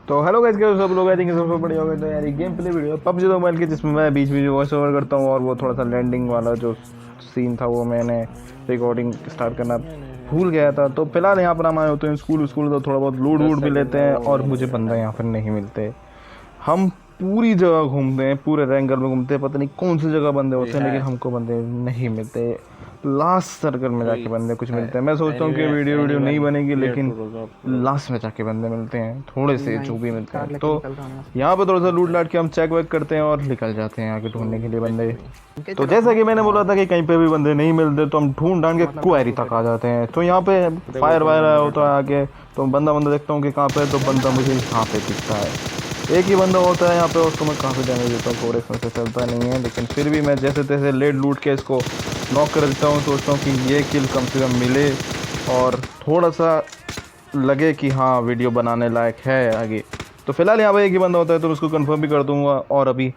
तो hello guys, कैसे हो सब लोग? आई थिंक सबसे बढ़िया होगा। तो यार ये गेम प्ले वीडियो पबजी तो मोबाइल की, जिसमें मैं बीच बीच में वॉइस ओवर करता हूँ, और वो थोड़ा सा लैंडिंग वाला जो सीन था वो मैंने रिकॉर्डिंग स्टार्ट करना भूल गया था। तो फिलहाल यहाँ पर हम आए होते हैं स्कूल स्कूल, तो थोड़ा बहुत लूट वूट भी लेते हैं, और मुझे बंदा यहाँ पर नहीं मिलते। हम पूरी जगह घूमते हैं, पूरे रैंगल में घूमते हैं, पता नहीं कौन सी जगह बंदे होते हैं, लेकिन हमको बंदे नहीं मिलते। लास्ट सर्कल में जाके बंदे कुछ मिलते हैं। मैं सोचता हूँ कि वीडियो वीडियो नहीं बनेगी, लेकिन लास्ट में जाके बंदे मिलते हैं, थोड़े से जो भी मिलते हैं। तो यहाँ पे थोड़ा सा लूट लाट के हम चेक वेक करते हैं और निकल जाते हैं आगे ढूंढने के लिए बंदे। तो जैसा कि मैंने बोला था कि कहीं पे भी बंदे नहीं मिलते तो हम ढूंढ ढांड के क्वेरी तक आ जाते हैं। तो यहाँ पे फायर वायर होता है आगे, तो बंदा बंदा देखता हूँ कि कहाँ पे है, तो बंदा मुझे यहाँ पे दिखता है। एक ही बंदा होता है यहाँ पे, उसको मैं काफ़ी डैमेज देता हूँ, थोड़े इसमें से चलता नहीं है, लेकिन फिर भी मैं जैसे तैसे लेट लूट के इसको नॉक कर देता हूँ। सोचता हूँ कि ये किल कम से कम मिले और थोड़ा सा लगे कि हाँ वीडियो बनाने लायक है आगे। तो फिलहाल यहाँ पे एक ही बंदा होता है, तो उसको कंफर्म भी कर दूंगा। और अभी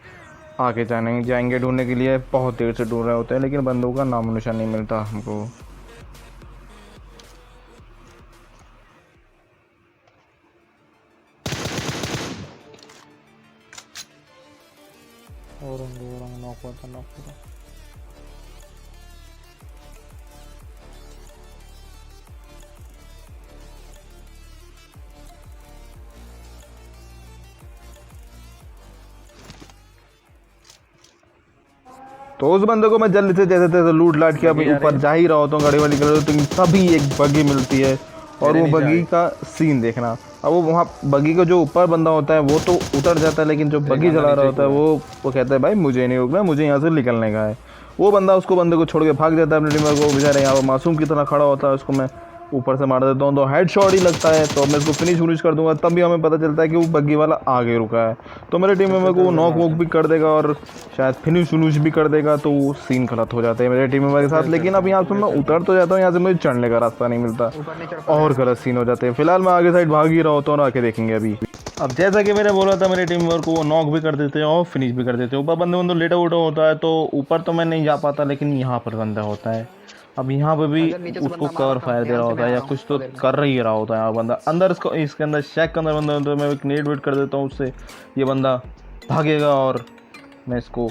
आगे जाएंगे ढूंढने के लिए। बहुत देर से ढूंढ रहे होते हैं, लेकिन बंदों का नामो निशान नहीं मिलता हमको। orang knock होता। तो उस बंदे को मैं जल्दी से जैसे तैसे लूट लाट के अभी ऊपर जा ही रहा होता हूँ, गाड़ी वाली कर, तो तभी एक बगी मिलती है। और वो बगी का सीन देखना। अब वो वहाँ बगी का जो ऊपर बंदा होता है वो तो उतर जाता है, लेकिन जो बगी चला रहा होता है वो कहता है भाई मुझे नहीं रुकना, मुझे यहाँ से निकलने का है। वो बंदा उसको बंदे को छोड़ के भाग जाता है अपने टीम को। बेचारे यहाँ पर मासूम की तरह खड़ा होता है, उसको मैं ऊपर से मार देता हूँ तो हेड शॉट ही लगता है। तो मैं इसको फिनिश कर दूंगा, तब भी हमें पता चलता है कि वो बग्गी वाला आगे रुका है। तो मेरे टीम मेंबर को वो नॉक वॉक भी कर देगा और शायद फिनिश भी कर देगा। तो वो सीन गलत हो जाता है मेरे टीम मेंबर के साथ। लेकिन अब यहाँ से मैं उतर तो जाता हूँ, यहाँ से मुझे चढ़ने का रास्ता नहीं मिलता और गलत सीन हो जाते हैं। फिलहाल मैं आगे साइड भाग ही रहा होता हूँ और आके देखेंगे अभी। अब जैसा कि मैंने बोला था, मेरे टीम मेंबर को वो नॉक भी कर देते हैं और फिनिश भी कर देते हैं। ऊपर बंदे लेटा उटा होता है, तो ऊपर तो मैं नहीं जा पाता, लेकिन यहाँ पर बंदा होता है। अब यहाँ पे भी उसको कवर फायर दे रहा होता है या कुछ तो कर ही रहा होता है यहाँ बंदा अंदर। इसके अंदर शैक के अंदर बंदा होता है, मैं एक नेट वेट कर देता हूँ उससे, ये बंदा भागेगा और मैं इसको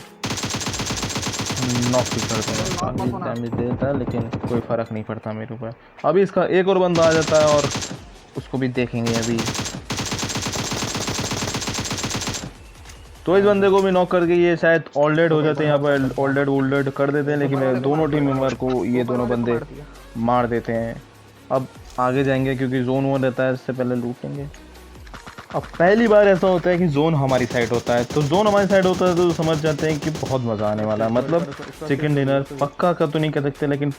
नॉक भी कर दूँगा। काफ़ी डैमेज देता है, लेकिन कोई फ़र्क नहीं पड़ता मेरे ऊपर। अभी इसका एक और बंदा आ जाता है और उसको भी देखेंगे अभी। तो इस बंदे को भी नॉक करके ये शायद ऑल डेड हो जाते हैं, यहाँ पर ऑल डेड कर देते हैं, लेकिन दोनों टीम मेंबर को ये दोनों बंदे मार देते हैं। अब आगे जाएंगे क्योंकि जोन वन रहता है, इससे पहले लूटेंगे। अब पहली बार ऐसा होता है कि जोन हमारी साइड होता है, तो जोन हमारी साइड होता है तो समझ जाते हैं कि बहुत मज़ा आने वाला है। मतलब चिकन डिनर पक्का का तो नहीं कह सकते, लेकिन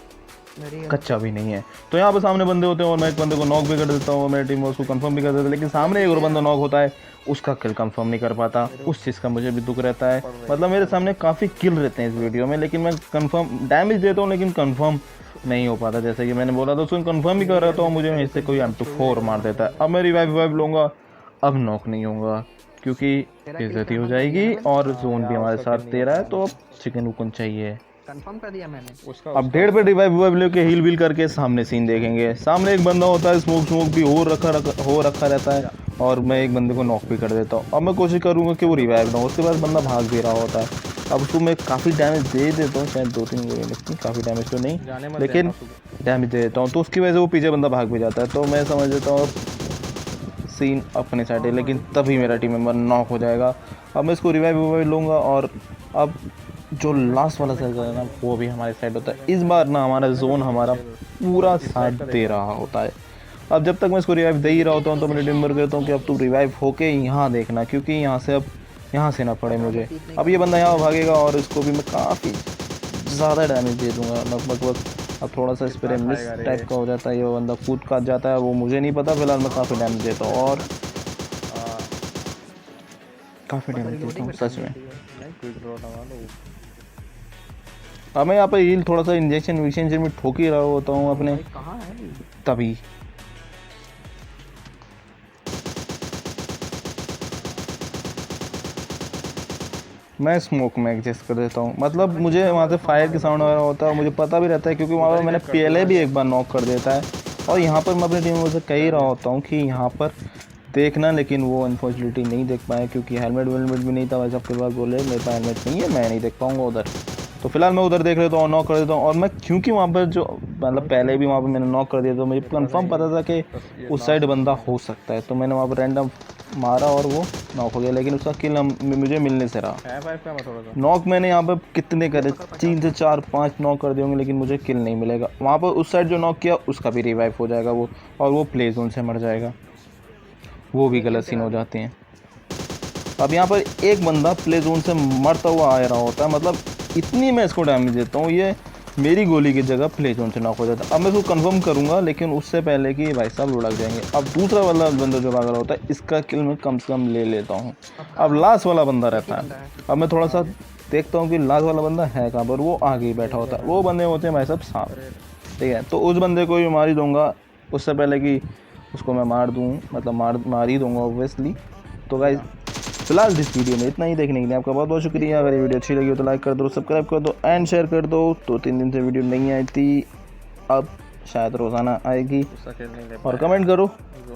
कच्चा भी नहीं है। तो यहाँ पर सामने बंदे होते हैं और मैं एक बंदे को नॉक भी कर देता हूँ, मेरी टीम उसको कंफर्म भी कर देता है, लेकिन सामने एक और बंदा नॉक होता है, उसका किल कंफर्म नहीं कर पाता। उस चीज़ का मुझे भी दुख रहता है। मतलब मेरे सामने काफ़ी किल रहते हैं इस वीडियो में, लेकिन मैं कंफर्म डैमेज देता हूँ, लेकिन कंफर्म नहीं हो पाता। जैसे कि मैंने बोला था, उसको कंफर्म भी कर रहा था और मुझे इससे कोई M24 मार देता है। अब मैं रिवाइव लूँगा, अब नॉक नहीं होगा क्योंकि बेइज्जती हो जाएगी और जोन भी हमारे साथ दे रहा है, तो अब चिकन उकन चाहिए। कंफर्म कर दिया मैंने उसका। अब डेढ़ पे रिवाइव लेके हील व्हील करके सामने सीन देखेंगे। सामने एक बंदा होता है, स्मोक भी हो रखा रहता है, और मैं एक बंदे को नॉक भी कर देता हूँ। अब मैं कोशिश करूँगा कि वो रिवाइव ना हो, उसके बाद बंदा भाग भी रहा होता है। अब उसको मैं काफ़ी डैमेज दे देता हूँ, शायद 2-3 गोली लगती, काफ़ी डैमेज तो नहीं लेकिन डैमेज दे देता हूँ। तो उसकी वजह से वो पीछे बंदा भाग भी जाता है, तो मैं समझ लेता हूँ सीन अपने साइड है, लेकिन तभी मेरा टीम मेंबर नॉक हो जाएगा। अब मैं इसको रिवाइव लूँगा और अब जो लास्ट वाला सर्कल है ना, वो भी हमारे साइड होता है। इस बार ना हमारा जोन हमारा पूरा साथ दे रहा होता है। अब जब तक मैं इसको रिवाइव दे ही रहा होता हूँ, तो मैं टीम मेंबर कहता हूँ कि अब तू रिवाइव होके यहाँ देखना, क्योंकि यहाँ से अब यहाँ से ना पड़े मुझे। अब ये बंदा यहाँ भागेगा और इसको भी मैं काफ़ी ज़्यादा डैमेज दे दूँगा लगभग। अब थोड़ा सा स्प्रे मिस टाइप का हो जाता है, ये बंदा कूद काट जाता है, वो मुझे नहीं पता। फिलहाल मैं काफ़ी डैमेज देता हूँ और काफ़ी डैमेज देता हूँ सच में। अब मैं यहाँ पे हील थोड़ा सा इंजेक्शन विजेक्शन में ठोक ही रहा होता हूँ अपने, तभी मैं स्मोक में एडजस्ट कर देता हूँ। मतलब मुझे वहाँ से फायर की साउंड वगैरह होता है और मुझे पता भी रहता है, क्योंकि वहाँ पर मैंने पहले भी एक बार नॉक कर देता है। और यहाँ पर मैं अपनी टीम से कह ही रहा होता हूँ कि यहाँ पर देखना, लेकिन वो अनफॉर्चुनेटली नहीं देख पाए क्योंकि हेलमेट वेलमेट भी नहीं था। वैसे आपके पास बोले मेरे पास हेलमेट नहीं है, मैं नहीं देख पाऊंगा उधर। तो फिलहाल मैं उधर देख लेता हूँ, नॉक कर देता हूँ। और मैं क्योंकि वहाँ पर जो मतलब पहले भी वहाँ पर मैंने नॉक कर दिया, तो मुझे कंफर्म पता था कि उस साइड बंदा हो सकता है। तो मैंने वहाँ पर रैंडम मारा और वो नॉक हो गया, लेकिन उसका किल मुझे मिलने से रहा। नॉक मैंने यहाँ पर कितने करे, 3 से 4 5 नॉक कर दिए होंगे, लेकिन मुझे किल नहीं मिलेगा। वहाँ पर उस साइड जो नॉक किया उसका भी रिवाइव हो जाएगा वो, और वो प्ले जोन से मर जाएगा। वो भी गलत सीन हो जाते हैं। अब यहाँ पर एक बंदा प्ले जोन से मरता हुआ आ रहा होता है, मतलब इतनी मैं इसको डैमेज देता हूँ, ये मेरी गोली की जगह प्ले जोन से नॉक हो जाता है। अब मैं इसको कंफर्म करूँगा, लेकिन उससे पहले कि भाई साहब लुढ़क जाएंगे। अब दूसरा वाला बंदा जो भाग रहा होता है, इसका किल मैं कम से कम ले लेता हूँ। अब लास्ट वाला बंदा रहता है। अब मैं थोड़ा सा देखता हूँ कि लास्ट वाला बंदा है कहाँ पर। वो आगे ही बैठा होता है। वो बंदे होते हैं भाई साहब सांप, ठीक है। तो उस बंदे को भी मार ही दूंगा उससे पहले कि उसको मैं मार दूँ, मतलब मार ही दूंगा ऑब्वियसली। तो गाइस फिलहाल इस वीडियो में इतना ही। देखने के लिए आपका बहुत बहुत शुक्रिया। अगर ये वीडियो अच्छी लगी हो तो लाइक कर दो, सब्सक्राइब कर दो एंड शेयर कर दो। 2-3 दिन से वीडियो नहीं आई थी, अब शायद रोज़ाना आएगी। और कमेंट करो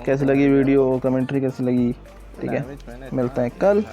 कैसी लगी वीडियो, कमेंट्री कैसी लगी, ठीक है। मिलते हैं कल।